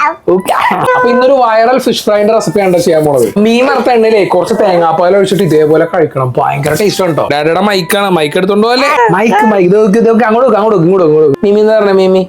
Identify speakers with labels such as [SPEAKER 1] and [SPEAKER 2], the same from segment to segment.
[SPEAKER 1] അപ്പൊ ഇന്നൊരു viral fish ഫ്രൈന്റെ റെസിപ്പിയാണ് ചെയ്യാൻ പോണത്. മീൻ വറുത്ത എണ്ണയിലേ കുറച്ച് തേങ്ങാപ്പാൽ ഒഴിച്ചിട്ട് ഇതേപോലെ കഴിക്കണം. ഭയങ്കര ടേസ്റ്റ് ഉണ്ടോ. ഡാഡിയുടെ മൈക്കാണ്. മൈക്ക് എടുത്തോണ്ടോ അല്ലേ? മൈക്ക് ഇതൊക്കെ അങ്ങോട്ട് മീമി എന്ന് പറഞ്ഞ മീമി.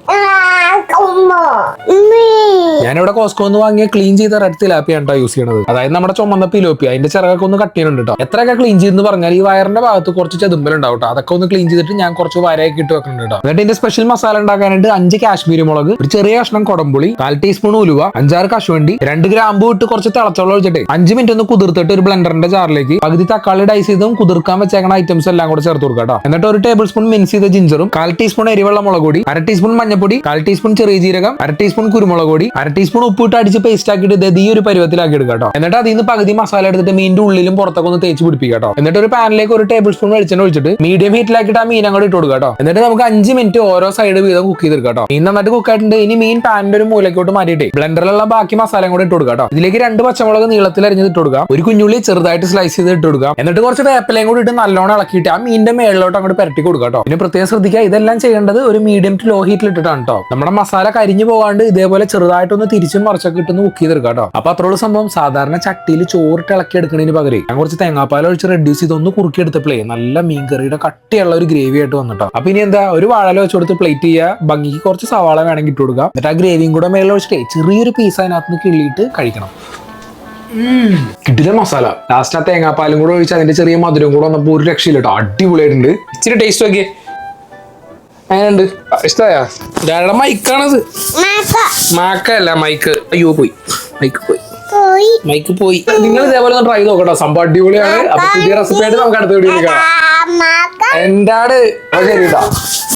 [SPEAKER 1] ഞാനിവിടെ കോസ്കോന്ന് വാങ്ങിയ ക്ലീൻ ചെയ്ത റെഡ് തിലാപ്പിയാണ് യൂസ് ചെയ്യണത്. അതായത് നമ്മുടെ ചുമന്ന പിലോപ്പി. അതിന്റെ ചിറകൊക്കെ ഒന്ന് കട്ട് ചെയ്യുന്നുണ്ട് കേട്ടോ. എത്രയൊക്കെ ക്ലീൻ ചെയ്തെന്ന് പറഞ്ഞാൽ ഈ വയറിന്റെ ഭാഗത്ത് കുറച്ച് ചെതുമ്പലുണ്ടാവും കേട്ടോ. അതൊക്കെ ഒന്ന് ക്ലീൻ ചെയ്തിട്ട് ഞാൻ കുറച്ച് വരയൊക്കെ ഇട്ട് വെക്കുന്നുണ്ട് കേട്ടോ. എന്നിട്ട് ഇതിന്റെ സ്പെഷ്യൽ മസാല ഉണ്ടാക്കാനായിട്ട് 5 കാശ്മീരി മുളക്, ഒരു ചെറിയ കഷ്ണം കൊടംപുളി, 1/4 ടീസ്പൂൺ ഉലുവ, 5-6 കശുവണ്ടി, 2 ഗ്രാമ്പൂ ഇട്ട് കുറച്ച് തിളച്ചോളം ഒഴിച്ചിട്ട് 5 മിനിറ്റ് ഒന്ന് കുതിർത്തിട്ട് ഒരു ബ്ലെൻഡറിന്റെ ജാറിലേക്ക് പകുതി തക്കാളി ഡൈസ് ചെയ്തും കുതിർക്കാൻ വെച്ചേക്കുന്ന ഐറ്റംസ് എല്ലാം കൂടെ ചേർത്ത് കൊടുക്കുക കേട്ടോ. എന്നിട്ട് 1 ടേബിൾ സ്പൂൺ മിൻസ് ചെയ്ത ജിഞ്ചറും, 1/4 ടീസ്പൂൺ എരിവെള്ള മുളക് പൊടി, 1/2 ടീസ്പൂൺ മഞ്ഞപ്പൊടി, 1/4 ടീസ്പൂൺ ചെറിയ ജീരകം, 1/2 ടീസ്പൂൺ കുരുമുളക് പൊടി, 1/2 ടീസ്പൂൺ ഉപ്പിട്ട് അടിച്ച് പേസ്റ്റ് ആക്കിയിട്ട് ഈ ഒരു പരുവത്തിലാക്കി എടുക്കുക കേട്ടോ. എന്നിട്ട് അതിൽ നിന്ന് പകുതി മസാല എടുത്തിട്ട് മീനിന്റെ ഉള്ളിലും പുറത്തൊക്കെ ഒന്ന് തേച്ച് പിടിപ്പിക്കുക കേട്ടോ. എന്നിട്ട് ഒരു പാനിലേക്ക് 1 ടേബിൾ സ്പൂൺ വെളിച്ചെണ്ണ ഒഴിച്ചിട്ട് മീഡിയം ഹീറ്റിലാക്കിയിട്ട് ആ മീൻ അങ്ങോട്ട് ഇട്ട് കൊടുക്കുക കേട്ടോ. എന്നിട്ട് നമുക്ക് 5 മിനിറ്റ് ഓരോ സൈഡ് വീതം കുക്ക് ചെയ്തെടുക്കാം കേട്ടോ. മീൻ നന്നായിട്ട് കുക്ക് ആയിട്ടുണ്ട്. ഇനി മീൻ പാനിന്റെ ഒരു മൂലക്കോട്ട് മാറ്റിയിട്ട് ബ്ലെൻഡറിലുള്ള ബാക്കി മസാലയും കൂടെ ഇട്ട് കൊടുക്കുക കേട്ടോ. ഇതിലേക്ക് 2 പച്ചമുളക് നീളത്തിൽ അരിഞ്ഞത് ഇട്ട് കൊടുക്കാം. ഒരു കുഞ്ഞുള്ളി ചെറുതായിട്ട് സ്ലൈസ് ചെയ്ത് ഇട്ട് കൊടുക്കാം. എന്നിട്ട് കുറച്ച് വേപ്പിലയും കൂടി ഇട്ട് നല്ലോണം ഇളക്കിയിട്ട് ആ മീനിന്റെ മേളിലോട്ട് അങ്ങോട്ട് പരട്ടി കൊടുക്കുക കേട്ടോ. പിന്നെ പ്രത്യേകം ശ്രദ്ധിക്കുക, ഇതെല്ലാം ചെയ്യേണ്ടത് ഒരു മീഡിയം ടു ലോ ഹീറ്റിൽ ഇട്ടിട്ടാണ് കേട്ടോ. നമ്മുടെ മസാല കരിഞ്ഞു പോകാണ്ട് ഇതേപോലെ ചെറുതായിട്ടൊന്ന് തിരിച്ചും മറിച്ചൊക്കെ ഇട്ടൊന്ന് കുക്ക് ചെയ്തെടുക്കാം കേട്ടോ. അപ്പൊ അത്രോട് സംഭവം. സാധാരണ ചട്ടിയിൽ ചോറിട്ട് ഇളക്കി എടുക്കുന്നതിന് പകരം ഞാൻ കുറച്ച് തേങ്ങാപ്പാൽ ഒഴിച്ച് റെഡ്യൂസ് ചെയ്ത് ഒന്ന് കുറുക്കി എടുത്തപ്പോഴേ നല്ല മീൻ കറിയുടെ കട്ടിയുള്ള ഒരു ഗ്രേവി ആയിട്ട് വന്നിട്ടോ. അപ്പൊ ഇനി എന്താ, ഒരു വാഴല വെച്ച് കൊടുത്ത് പ്ലേറ്റ് ചെയ്യുക. ഭംഗിക്ക് കുറച്ച് സവാള വേണമെങ്കിൽ ഇട്ട് കൊടുക്കുക. എന്നിട്ട് ആ ഗ്രേവിയും കൂടെ മേളിൽ ഒഴിച്ചിട്ടേ ചെറിയൊരു പീസ് അതിനകത്ത് നിന്ന് കിള്ളിയിട്ട് കഴിക്കണം. കിട്ടില്ല മസാല. ലാസ്റ്റ് ആ തേങ്ങാപ്പാലും കൂടെ ഒഴിച്ച് അതിന്റെ ചെറിയ മധുരം കൂടെ വന്നപ്പോ ഒരു രക്ഷയില്ല കേട്ടോ. അടിപൊളിയായിട്ടുണ്ട്. ഇച്ചിരി ടേസ്റ്റ് നോക്കിയേ, അങ്ങനെയുണ്ട്. ഇഷ്ടമായ? ഡാഡിയുടെ മൈക്കാണത്. മാക്കല്ല, മൈക്ക്. അയ്യോ പോയി, മൈക്ക് പോയി. നിങ്ങൾ ഇതേപോലെ ഒന്ന് ട്രൈ നോക്കട്ടോ. സംഭവം അടിപൊളിയാണ്. അപ്പൊ പുതിയ റെസിപ്പി ആയിട്ട് നമുക്ക് അടുത്ത വീഡിയോ കാണാം. എന്താണ് ശരി കേട്ടോ.